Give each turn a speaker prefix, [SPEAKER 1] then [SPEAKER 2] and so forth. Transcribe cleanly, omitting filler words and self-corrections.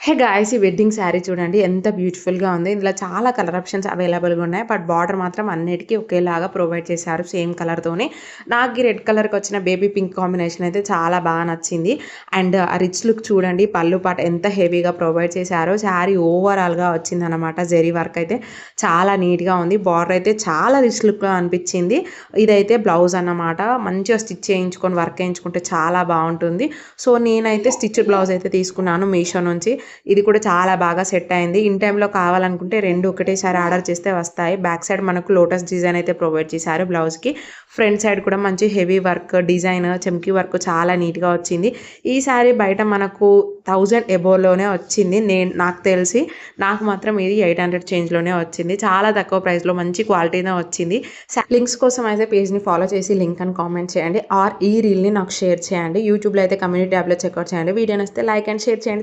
[SPEAKER 1] Hey guys! ఈ wedding sari చూడండి ఎంత బ్యూటిఫుల్‌గా ఉంది. ఇందులో చాలా కలర్ ఆప్షన్స్ అవైలబుల్‌గా ఉన్నాయి. బట్ బార్డర్ మాత్రం అన్నిటికి ఒకేలాగా ప్రొవైడ్ చేశారు సేమ్ కలర్‌తోనే. నాకు ఈ రెడ్ కలర్‌కొచ్చిన బేబీ పింక్ కాంబినేషన్ అయితే చాలా బాగా నచ్చింది. అండ్ ఆ రిచ్ లుక్ చూడండి పళ్ళు పాట ఎంత హెవీగా ప్రొవైడ్ చేశారో. శారీ ఓవరాల్‌గా వచ్చిందనమాట. జరీ వర్క్ అయితే చాలా నీట్‌గా ఉంది. బార్డర్ అయితే చాలా రిచ్ లుక్‌గా అనిపించింది. ఇదైతే బ్లౌజ్ అన్నమాట. మంచిగా స్టిచ్ చేయించుకొని వర్క్ చేయించుకుంటే చాలా బావుంటుంది. సో, నేనైతే స్టిచ్డ్ బ్లౌజ్ అయితే తీసుకున్నాను మీషో నుంచి. ఇది కూడా చాలా బాగా సెట్ అయింది. ఇన్ టైమ్‌లో కావాలనుకుంటే 2 ఒకటేసారి ఆర్డర్ చేస్తే వస్తాయి. బ్యాక్ సైడ్ మనకు లోటస్ డిజైన్ అయితే ప్రొవైడ్ చేశారు బ్లౌజ్‌కి. ఫ్రంట్ సైడ్ కూడా మంచి హెవీ వర్క్ డిజైన్ చమ్కీ వర్క్ చాలా నీట్‌గా వచ్చింది. ఈ సారీ బయట మనకు 1000 అబోవ్‌లోనే వచ్చింది. నాకు తెలిసి. నాకు మాత్రం ఇది 800 చేంజ్‌లోనే వచ్చింది. చాలా తక్కువ ప్రైస్‌లో మంచి క్వాలిటీనే వచ్చింది. లింక్స్ కోసం అయితే పేజ్‌ని ఫాలో చేసి లింక్ అని కామెంట్ చేయండి. ఆర్ ఈ రీల్‌ని నాకు షేర్ చేయండి. యూట్యూబ్‌లో అయితే కమ్యూనిటీ ట్యాబ్‌లో చెక్‌ఔట్ చేయండి. వీడియో నచ్చితే లైక్ అండ్ షేర్ చేయండి.